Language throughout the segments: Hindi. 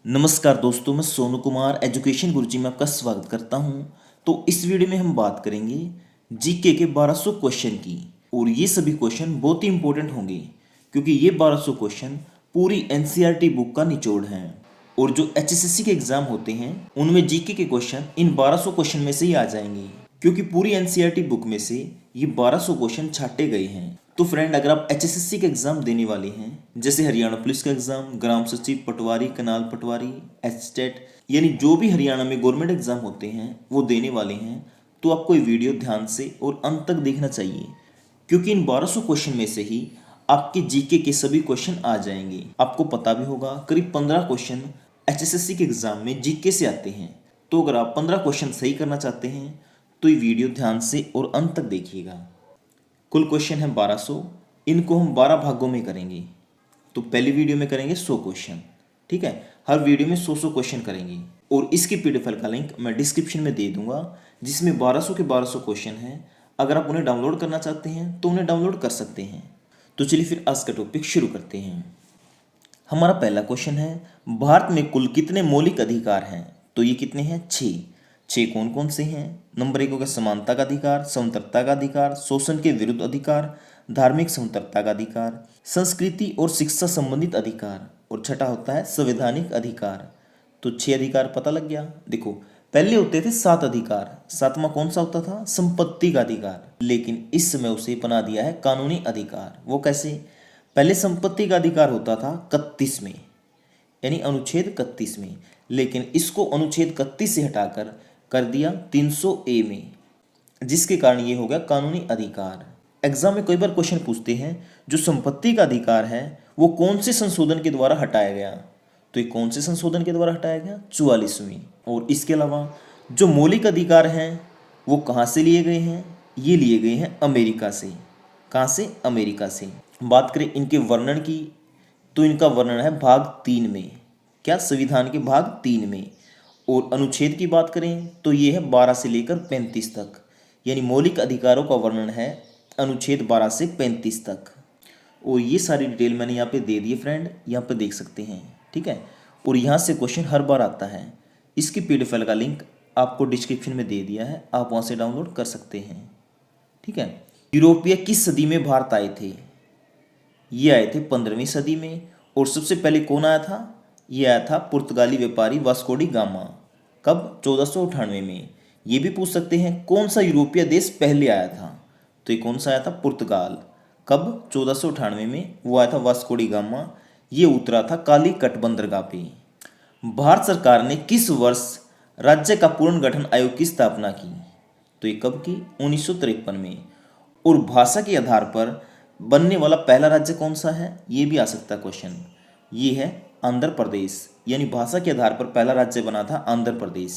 नमस्कार दोस्तों, मैं सोनू कुमार एजुकेशन गुरुजी में आपका स्वागत करता हूं। तो इस वीडियो में हम बात करेंगे जीके के 1200 क्वेश्चन की। और ये सभी क्वेश्चन बहुत ही इंपॉर्टेंट होंगे क्योंकि ये 1200 क्वेश्चन पूरी एनसीईआरटी बुक का निचोड़ हैं। और जो एचएसएससी के एग्जाम होते हैं उनमें जीके के क्वेश्चन इन 1200 क्वेश्चन में से ही आ जाएंगे, क्योंकि पूरी एनसीईआरटी बुक में से ये 1200 क्वेश्चन छाटे गए हैं। तो फ्रेंड, अगर आप एचएसएससी के एग्जाम देने वाले हैं, जैसे हरियाणा पुलिस का एग्जाम, ग्राम सचिव, पटवारी, कनाल पटवारी, एचटेट, यानी जो भी हरियाणा में गवर्नमेंट एग्जाम होते हैं वो देने वाले हैं, तो आपको ये वीडियो ध्यान से और अंत तक देखना चाहिए, क्योंकि इन 1200 क्वेश्चन में से ही आपके जीके के सभी क्वेश्चन आ जाएंगे। आपको पता भी होगा करीब 15 क्वेश्चन एचएसएससी के एग्जाम में जीके से आते हैं। तो अगर आप 15 क्वेश्चन सही करना चाहते हैं तो ये वीडियो ध्यान से और अंत तक देखिएगा। कुल क्वेश्चन है 1200, इनको हम 12 भागों में करेंगे। तो पहली वीडियो में करेंगे 100 क्वेश्चन, ठीक है। हर वीडियो में 100 क्वेश्चन करेंगे और इसकी पीडीएफ फाइल का लिंक मैं डिस्क्रिप्शन में दे दूंगा, जिसमें 1200 के 1200 क्वेश्चन हैं। अगर आप उन्हें डाउनलोड करना चाहते हैं तो उन्हें डाउनलोड कर सकते हैं। तो चलिए फिर आज का टॉपिक शुरू करते हैं। हमारा पहला क्वेश्चन है, भारत में कुल कितने मौलिक अधिकार हैं? तो ये कितने हैं? 6। 6 कौन कौन से हैं? नंबर 1 होगा समानता का अधिकार, स्वतंत्रता का अधिकार, शोषण के विरुद्ध अधिकार, धार्मिक स्वतंत्रता का अधिकार, संस्कृति और शिक्षा संबंधित अधिकार, और छठा होता है संवैधानिक अधिकार। तो 6 अधिकार पता लग गया। देखो, पहले होते थे 7 अधिकार। 7वां कौन सा होता था? संपत्ति का अधिकार। लेकिन इस समय उसे बना दिया है कानूनी अधिकार। वो कैसे? पहले संपत्ति का अधिकार होता था 31 में, यानी अनुच्छेद 31 में, लेकिन इसको अनुच्छेद 31 से हटाकर कर दिया 300A में, जिसके कारण ये हो गया कानूनी अधिकार। एग्जाम में कई बार क्वेश्चन पूछते हैं जो संपत्ति का अधिकार है वो कौन से संशोधन के द्वारा हटाया गया? तो ये कौन से संशोधन के द्वारा हटाया गया? 44वीं। और इसके अलावा जो मौलिक अधिकार हैं वो कहाँ से लिए गए हैं? ये लिए गए हैं अमेरिका से। कहाँ से? अमेरिका से। बात करें इनके वर्णन की, तो इनका वर्णन है भाग 3 में। क्या? संविधान के भाग 3 में। और अनुच्छेद की बात करें तो ये है 12 से लेकर 35 तक, यानी मौलिक अधिकारों का वर्णन है अनुच्छेद 12 से 35 तक। और ये सारी डिटेल मैंने यहाँ पे दे दी है फ्रेंड, यहाँ पे देख सकते हैं, ठीक है। और यहाँ से क्वेश्चन हर बार आता है। इसकी पीडीएफ फाइल का लिंक आपको डिस्क्रिप्शन में दे दिया है, आप वहाँ से डाउनलोड कर सकते हैं, ठीक है। यूरोपीय किस सदी में भारत आए थे? ये आए थे 15वीं सदी में। और सबसे पहले कौन आया था? ये आया था पुर्तगाली व्यापारी वास्को डी गामा। कब? 1498 में। ये भी पूछ सकते हैं कौन सा यूरोपीय देश पहले आया था? तो ये कौन सा आया था? पुर्तगाल। कब? 1498 में। वो आया था वास्को डी गामा। ये उतरा था काली कट बंदरगाह पे। भारत सरकार ने किस वर्ष राज्य का पुनर्गठन आयोग की स्थापना की? तो ये कब की? 1953 में। और भाषा के आधार पर बनने वाला पहला राज्य कौन सा है? ये भी आ सकता है क्वेश्चन। ये है आंध्र प्रदेश, यानी भाषा के आधार पर पहला राज्य बना था आंध्र प्रदेश।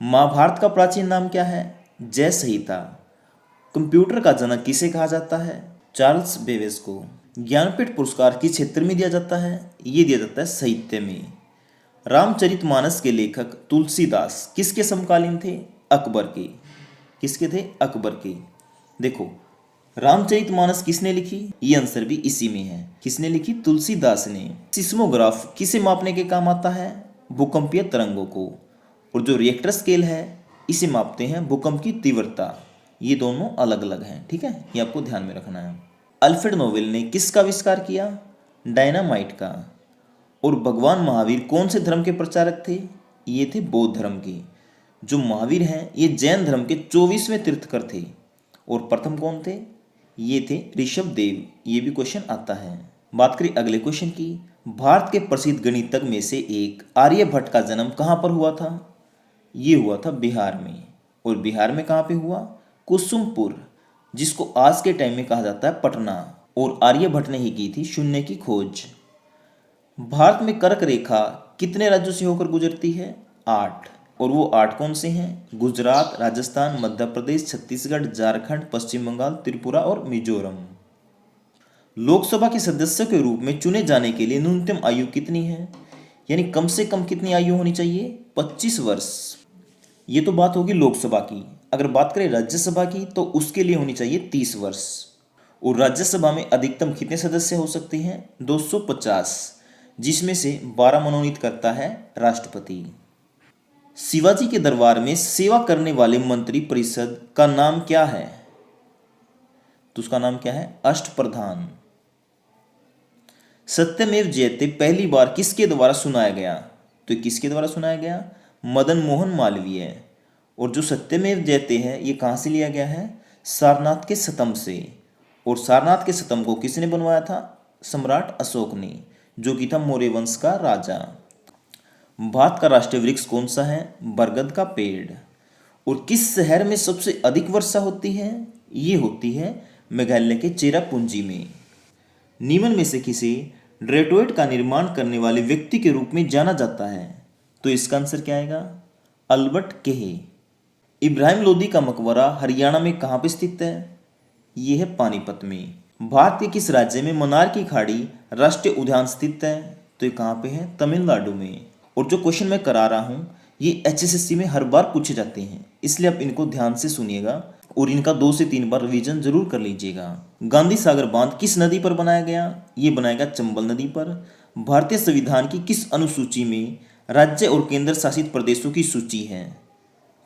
महाभारत का प्राचीन नाम क्या है? जय संहिता। कंप्यूटर का जनक किसे कहा जाता है? चार्ल्स बेबेज को। ज्ञानपीठ पुरस्कार किस क्षेत्र में दिया जाता है? ये दिया जाता है साहित्य में। रामचरितमानस के लेखक तुलसीदास किसके समकालीन थे? अकबर के। किसके थे? अकबर के। देखो, रामचरितमानस किसने लिखी? ये आंसर भी इसी में है। किसने लिखी? तुलसीदास ने। सिस्मोग्राफ किसे मापने के काम आता है? भूकंपीय तरंगों को। और जो रिएक्टर स्केल है इसे मापते हैं भूकंप की तीव्रता। ये दोनों अलग अलग हैं, ठीक है, ये आपको ध्यान में रखना है। अल्फ्रेड नोबेल ने किसका आविष्कार किया? डायनामाइट का। और भगवान महावीर कौन से धर्म के प्रचारक थे? ये थे बौद्ध धर्म के। जो महावीर हैं ये जैन धर्म के 24वें तीर्थकर थे। और प्रथम कौन थे? ये थे ऋषभ देव। ये भी क्वेश्चन आता है। बात करें अगले क्वेश्चन की। भारत के प्रसिद्ध गणितज्ञ में से एक आर्यभट्ट का जन्म कहाँ पर हुआ था? ये हुआ था बिहार में। और बिहार में कहाँ पे हुआ? कुसुमपुर, जिसको आज के टाइम में कहा जाता है पटना। और आर्यभट्ट ने ही की थी शून्य की खोज। भारत में कर्क रेखा कितने राज्यों से होकर गुजरती है? 8। और वो 8 कौन से हैं? गुजरात, राजस्थान, मध्य प्रदेश, छत्तीसगढ़, झारखंड, पश्चिम बंगाल, त्रिपुरा और मिजोरम। लोकसभा के सदस्य के रूप में चुने जाने के लिए न्यूनतम आयु कितनी है? यानी कम से कम कितनी आयु होनी चाहिए? 25 वर्ष। ये तो बात होगी लोकसभा की। अगर बात करें राज्यसभा की तो उसके लिए होनी चाहिए 30 वर्ष। और राज्यसभा में अधिकतम कितने सदस्य हो सकते हैं? 250, जिसमें से 12 मनोनीत करता है राष्ट्रपति। शिवाजी के दरबार में सेवा करने वाले मंत्री परिषद का नाम क्या है? तो उसका नाम क्या है? अष्टप्रधान। सत्यमेव जयते पहली बार किसके द्वारा सुनाया गया? तो किसके द्वारा सुनाया गया? मदन मोहन मालवीय। और जो सत्यमेव जयते है ये कहाँ से लिया गया है? सारनाथ के शतम से। और सारनाथ के शतम को किसने बनवाया था? सम्राट अशोक ने, जो कि था मौर्य वंश का राजा। भारत का राष्ट्रीय वृक्ष कौन सा है? बरगद का पेड़। और किस शहर में सबसे अधिक वर्षा होती है? ये होती है मेघालय के चेरापूंजी में। निम्न में से किसे ड्रेटोइड का निर्माण करने वाले व्यक्ति के रूप में जाना जाता है? तो इसका आंसर क्या आएगा? अल्बर्ट केहे। इब्राहिम लोदी का मकबरा हरियाणा में कहाँ पे स्थित है? ये है पानीपत में। भारत के किस राज्य में मन्नार की खाड़ी राष्ट्रीय उद्यान स्थित है? तो ये कहाँ पे है? तमिलनाडु में। और जो क्वेश्चन मैं करा रहा हूँ ये एचएसएससी में हर बार पूछे जाते हैं, इसलिए आप इनको ध्यान से सुनिएगा और इनका 2 से 3 बार रिवीजन जरूर कर लीजिएगा। गांधी सागर बांध किस नदी पर बनाया गया? ये बनाया गया चंबल नदी पर। भारतीय संविधान की किस अनुसूची में राज्य और केंद्र शासित प्रदेशों की सूची है?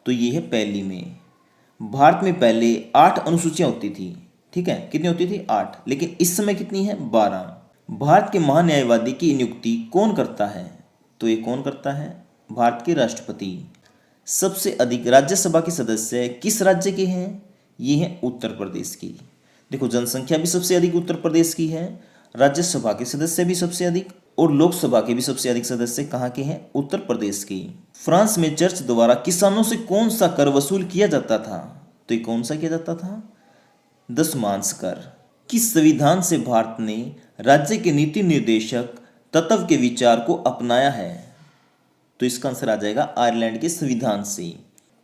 तो ये है पहली में। भारत में पहले 8 अनुसूचियां होती थी, ठीक है, कितनी होती थी? 8, लेकिन इस समय कितनी है? 12। भारत के महान्यायवादी की नियुक्ति कौन करता है? तो ये कौन करता है? भारत के राष्ट्रपति। सबसे अधिक राज्यसभा के सदस्य किस राज्य के हैं? ये हैं उत्तर प्रदेश की। देखो जनसंख्या भी सबसे अधिक उत्तर प्रदेश की है, राज्यसभा के सदस्य भी सबसे अधिक और लोकसभा के भी सबसे अधिक सदस्य कहाँ के हैं? उत्तर प्रदेश की। फ्रांस में चर्च द्वारा किसानों से कौन सा कर वसूल किया जाता था? तो ये कौन सा किया जाता था? दशमांश कर। किस संविधान से भारत ने राज्य के नीति निर्देशक तत्व के विचार को अपनाया है? तो इसका आंसर आ जाएगा आयरलैंड के संविधान से।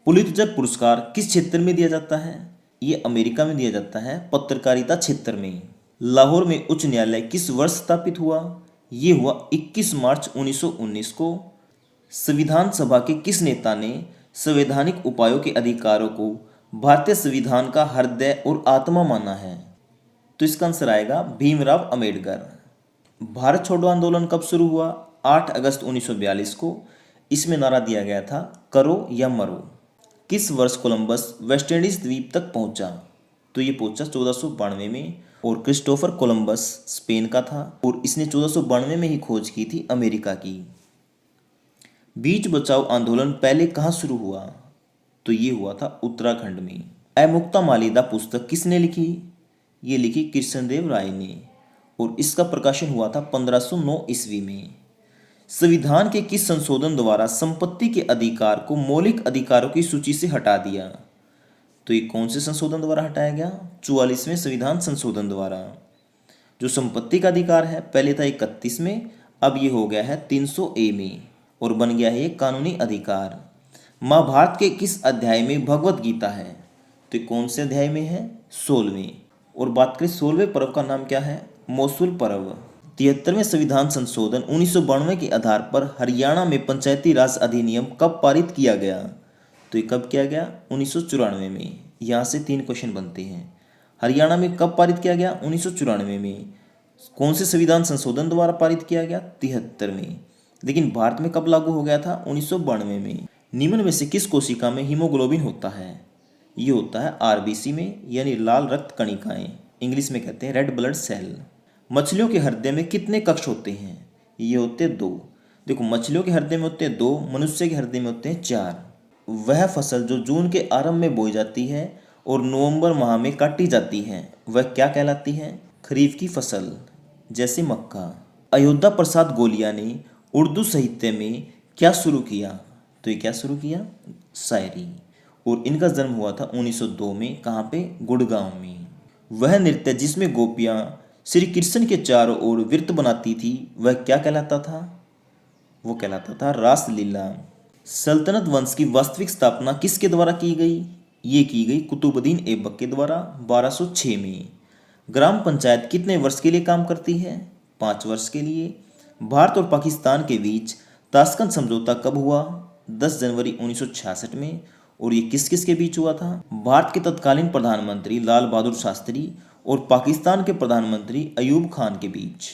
पुलित्जर पुरस्कार किस क्षेत्र में दिया जाता है? ये अमेरिका में दिया जाता है, पत्रकारिता क्षेत्र में। लाहौर में उच्च न्यायालय किस वर्ष स्थापित हुआ? ये हुआ 21 मार्च 1919 को। संविधान सभा के किस नेता ने संवैधानिक उपायों के अधिकारों को भारतीय संविधान का हृदय और आत्मा माना है? तो इसका आंसर आएगा भीमराव अंबेडकर। भारत छोड़ो आंदोलन कब शुरू हुआ? 8 अगस्त 1942 को। इसमें नारा दिया गया था करो या मरो। किस वर्ष कोलंबस वेस्टइंडीज द्वीप तक पहुंचा? तो ये पहुंचा 1492 में। और क्रिस्टोफर कोलंबस स्पेन का था और इसने 1492 में ही खोज की थी अमेरिका की। बीच बचाओ आंदोलन पहले कहाँ शुरू हुआ? तो ये हुआ था उत्तराखंड में। अमुक्ता मालिदा पुस्तक किसने लिखी? ये लिखी कृष्णदेव राय ने और इसका प्रकाशन हुआ था 1509 ईस्वी में। संविधान के किस संशोधन द्वारा संपत्ति के अधिकार को मौलिक अधिकारों की सूची से हटा दिया? तो ये कौन से संशोधन द्वारा हटाया गया? 44वें संविधान संशोधन द्वारा। जो संपत्ति का अधिकार है पहले था 31 में, अब ये हो गया है 300A में और बन गया है ये कानूनी अधिकार। महाभारत के किस अध्याय में भगवत गीता है? तो ये कौन से अध्याय में है? 16वें। और बात करें 16वें पर्व का नाम क्या है? मौसूल पर्व। 73वें संविधान संशोधन 1992 के आधार पर हरियाणा में पंचायती राज अधिनियम कब पारित किया गया? तो ये कब किया गया? 1994 में। यहाँ से 3 क्वेश्चन बनते हैं। हरियाणा में कब पारित किया गया? 1994 में। कौन से संविधान संशोधन द्वारा पारित किया गया? 73वें। लेकिन भारत में कब लागू हो गया था? 1992 में। निम्न में से किस कोशिका में हीमोग्लोबिन होता है? ये होता है आरबीसी में, यानी लाल रक्त कणिकाएं, इंग्लिश में कहते हैं रेड ब्लड सेल। मछलियों के हृदय में कितने कक्ष होते हैं? ये होते हैं 2। देखो मछलियों के हृदय में होते हैं 2, मनुष्य के हृदय में होते हैं 4। वह फसल जो जून के आरंभ में बोई जाती है और नवंबर माह में काटी जाती है वह क्या कहलाती है? खरीफ की फसल, जैसे मक्का। अयोध्या प्रसाद गोलिया ने उर्दू साहित्य में क्या शुरू किया? तो ये क्या शुरू किया? शायरी। और इनका जन्म हुआ था 1902 में। कहाँ पे? गुड़गांव में। वह नृत्य जिसमें गोपियाँ श्री कृष्ण के चारों ओर वृत्त बनाती थी वह क्या कहलाता था? वो कहलाता था रास लीला। सल्तनत वंश की वास्तविक स्थापना किसके द्वारा की गई? ये की गई कुतुबुद्दीन ऐबक के द्वारा 1206 में। ग्राम पंचायत कितने वर्ष के लिए काम करती है? 5 वर्ष के लिए। भारत और पाकिस्तान के बीच ताशकंद समझौता कब हुआ? 10 जनवरी 1966 में। और ये किस किस के बीच हुआ था? भारत के तत्कालीन प्रधानमंत्री लाल बहादुर शास्त्री और पाकिस्तान के प्रधानमंत्री अयूब खान के बीच।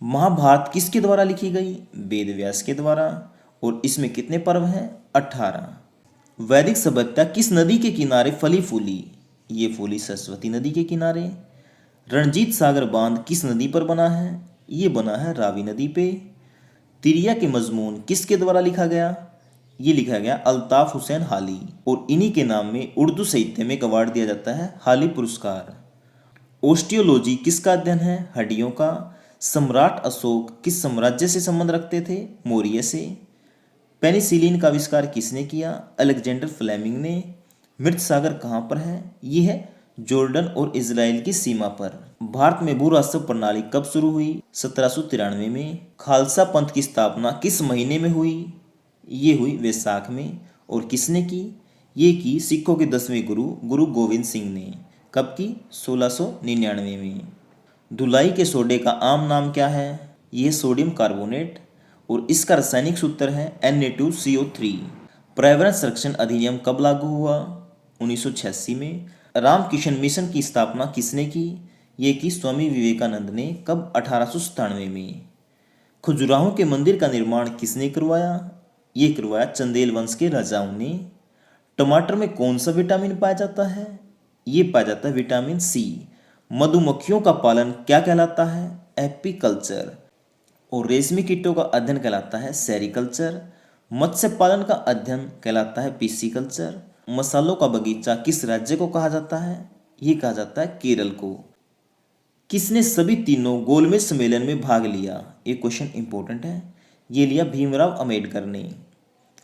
महाभारत किसके द्वारा लिखी गई? वेद व्यास के द्वारा। और इसमें कितने पर्व हैं? 18। वैदिक सभ्यता किस नदी के किनारे फली फूली? ये फूली सरस्वती नदी के किनारे। रणजीत सागर बांध किस नदी पर बना है? ये बना है रावी नदी पे। तिरिया के मजमून किसके द्वारा लिखा गया? ये लिखा गया अल्ताफ हुसैन हाली। और इन्हीं के नाम में उर्दू साहित्य में एक अवार्ड दिया जाता है, हाली पुरस्कार। ओस्टियोलॉजी किसका अध्ययन है? हड्डियों का। सम्राट अशोक किस साम्राज्य से संबंध रखते थे? मौर्य से। पेनिसिलिन का आविष्कार किसने किया? अलेक्जेंडर फ्लेमिंग ने। मृत सागर कहाँ पर है? ये है जॉर्डन और इजराइल की सीमा पर। भारत में भू राजस्व प्रणाली कब शुरू हुई? 1793 में। खालसा पंथ की स्थापना किस महीने में हुई? ये हुई वैसाख में। और किसने की? ये की सिखों के 10वें गुरु गुरु गोविंद सिंह ने। कब की? 1699 में। धुलाई के सोडे का आम नाम क्या है? यह सोडियम कार्बोनेट। और इसका रासायनिक सूत्र है Na2CO3। पर्यावरण संरक्षण अधिनियम कब लागू हुआ? 1986 में। रामकृष्ण मिशन की स्थापना किसने की? ये की स्वामी विवेकानंद ने। कब? 1897 में। खजुराहो के मंदिर का निर्माण किसने करवाया? ये करवाया चंदेल वंश के राजाओं ने। टमाटर में कौन सा विटामिन पाया जाता है? ये पाया जाता है विटामिन सी। मधुमक्खियों का पालन क्या कहलाता है? एपीकल्चर। और रेशमी कीटों का अध्ययन कहलाता है सेरिकल्चर। मत्स्य पालन का अध्ययन कहलाता है पिसीकल्चर। मसालों का बगीचा किस राज्य को कहा जाता है? ये कहा जाता है केरल को। किसने सभी तीनों गोलमेज सम्मेलन में भाग लिया? ये क्वेश्चन इंपॉर्टेंट है। ये लिया भीमराव अम्बेडकर ने।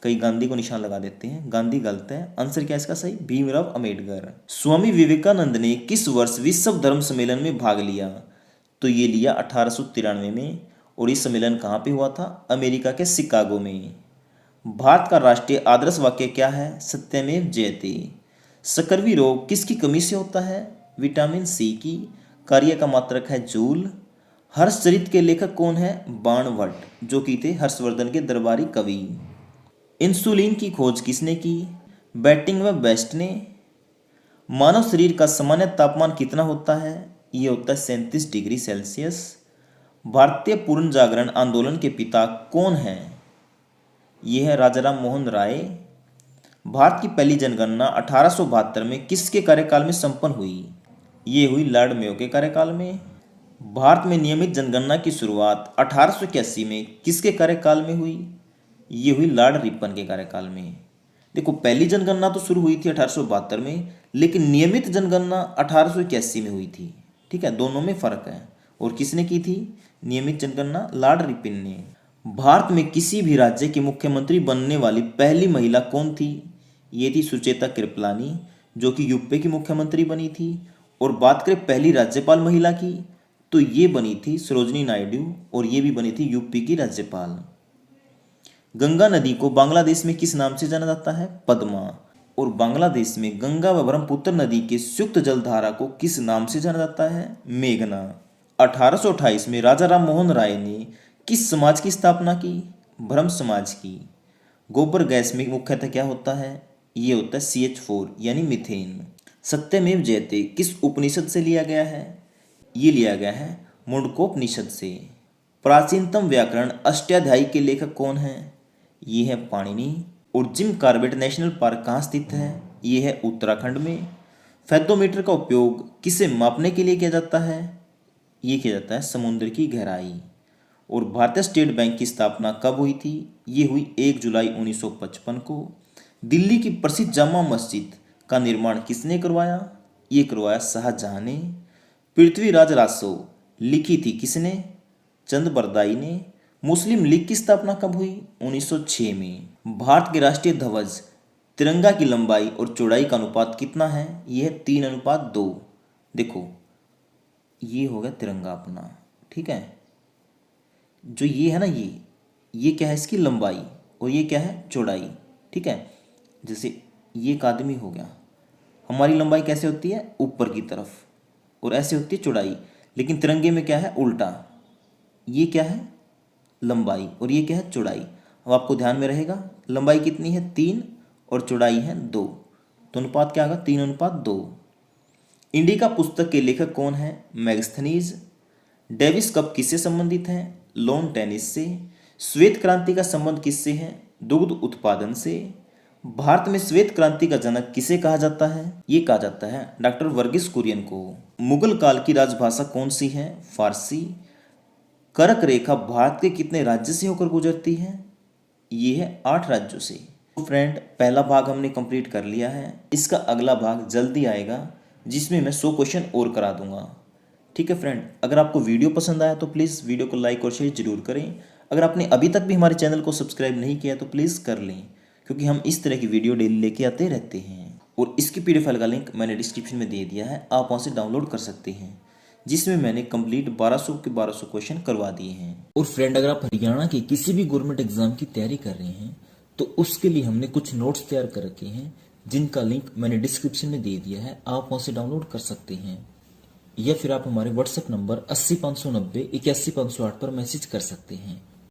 कई गांधी को निशान लगा देते हैं, गांधी गलत है। आंसर क्या है इसका सही? भीमराव अम्बेडकर। स्वामी विवेकानंद ने किस वर्ष विश्व धर्म सम्मेलन में भाग लिया? तो ये लिया 1893 में। और इस सम्मेलन कहाँ पे हुआ था? अमेरिका के शिकागो में। भारत का राष्ट्रीय आदर्श वाक्य क्या है? सत्यमेव जयते। सकरवी रोग किसकी कमी से होता है? विटामिन सी की। कार्य का मात्रक है जूल। हर्षचरित के लेखक कौन है? बाणभट्ट, जो कि थे हर्षवर्धन के दरबारी कवि। इंसुलिन की खोज किसने की? बैटिंग व बेस्ट ने। मानव शरीर का सामान्य तापमान कितना होता है? ये होता है 37 डिग्री सेल्सियस। भारतीय पूर्ण जागरण आंदोलन के पिता कौन हैं? ये है राजा राम मोहन राय। भारत की पहली जनगणना 1872 में किसके कार्यकाल में संपन्न हुई? ये हुई लॉर्ड मेयो के कार्यकाल में। भारत में नियमित जनगणना की शुरुआत 1881 में किसके कार्यकाल में हुई? ये हुई लॉर्ड रिपन के कार्यकाल में। देखो, पहली जनगणना तो शुरू हुई थी 1872 में, लेकिन नियमित जनगणना 1881 में हुई थी। ठीक है, दोनों में फर्क है। और किसने की थी नियमित जनगणना? लॉर्ड रिपन ने। भारत में किसी भी राज्य की मुख्यमंत्री बनने वाली पहली महिला कौन थी? ये थी सुचेता कृपलानी, जो कि यूपी की मुख्यमंत्री बनी थी। और बात करें पहली राज्यपाल महिला की, तो ये बनी थी सरोजनी नायडू। और ये भी बनी थी यूपी की राज्यपाल। गंगा नदी को बांग्लादेश में किस नाम से जाना जाता है? पद्मा। और बांग्लादेश में गंगा व ब्रह्मपुत्र नदी के संयुक्त जलधारा को किस नाम से जाना जाता है? मेघना। 1828 में राजा राम मोहन राय ने किस समाज की स्थापना की? ब्रह्म समाज की। गोबर गैस में मुख्यतः क्या होता है? ये होता है CH4 यानी मीथेन। सत्यमेव जयते किस उपनिषद से लिया गया है? ये लिया गया है मुंडकोपनिषद से। प्राचीनतम व्याकरण अष्टाध्यायी के लेखक कौन हैं? ये है पाणिनि। और जिम कॉर्बेट नेशनल पार्क कहाँ स्थित है? ये है उत्तराखंड में। फेथोमीटर का उपयोग किसे मापने के लिए किया जाता है? ये किया जाता है समुद्र की गहराई। और भारतीय स्टेट बैंक की स्थापना कब हुई थी? ये हुई 1 जुलाई 1955 को। दिल्ली की प्रसिद्ध जामा मस्जिद का निर्माण किसने करवाया? ये करवाया शाहजहां ने। पृथ्वीराज रासो लिखी थी किसने? चंद बरदाई ने। मुस्लिम लीग की स्थापना कब हुई? 1906 में। भारत के राष्ट्रीय ध्वज तिरंगा की लंबाई और चौड़ाई का अनुपात कितना है? यह है 3:2। देखो, ये हो गया तिरंगा अपना। ठीक है, जो ये है ना, ये क्या है? इसकी लंबाई। और ये क्या है? चौड़ाई। ठीक है, जैसे ये एक आदमी हो गया, हमारी लंबाई कैसे होती है? ऊपर की तरफ, और ऐसे होती है चौड़ाई। लेकिन तिरंगे में क्या है? उल्टा। ये क्या है? लंबाई, और ये क्या है? चौड़ाई। अब आपको ध्यान में रहेगा, लंबाई कितनी है? 3 और चौड़ाई है 2, तो अनुपात क्या होगा? 3:2। इंडिका पुस्तक के लेखक कौन है? मैगस्थनीज। डेविस कप किससे संबंधित है? लॉन टेनिस से। श्वेत क्रांति का संबंध किससे है? दुग्ध उत्पादन से। भारत में श्वेत क्रांति का जनक किसे कहा जाता है? ये कहा जाता है डॉक्टर वर्गीस कुरियन को। मुगल काल की राजभाषा कौन सी है? फारसी। कर्क रेखा भारत के कितने राज्य से होकर गुजरती है? ये है 8 राज्यों से। फ्रेंड, पहला भाग हमने कंप्लीट कर लिया है। इसका अगला भाग जल्दी आएगा जिसमें मैं 100 क्वेश्चन और करा दूंगा। ठीक है फ्रेंड, अगर आपको वीडियो पसंद आया तो प्लीज़ वीडियो को लाइक और शेयर जरूर करें। अगर आपने अभी तक भी हमारे चैनल को सब्सक्राइब नहीं किया तो प्लीज़ कर लें, क्योंकि हम इस तरह की वीडियो डेली लेके आते रहते हैं। और इसकी पीडीएफ फाइल का लिंक मैंने डिस्क्रिप्शन में दे दिया है, आप वहाँ से डाउनलोड कर सकते हैं, जिसमें मैंने कंप्लीट 1200 के 1200 क्वेश्चन करवा दिए हैं। और फ्रेंड, अगर आप हरियाणा के किसी भी गवर्नमेंट एग्जाम की तैयारी कर रहे हैं तो उसके लिए हमने कुछ नोट्स तैयार कर रखे हैं, जिनका लिंक मैंने डिस्क्रिप्शन में दे दिया है, आप वहाँ से डाउनलोड कर सकते हैं। या फिर आप हमारे व्हाट्सएप नंबर 80 590 81 508 पर मैसेज कर सकते हैं।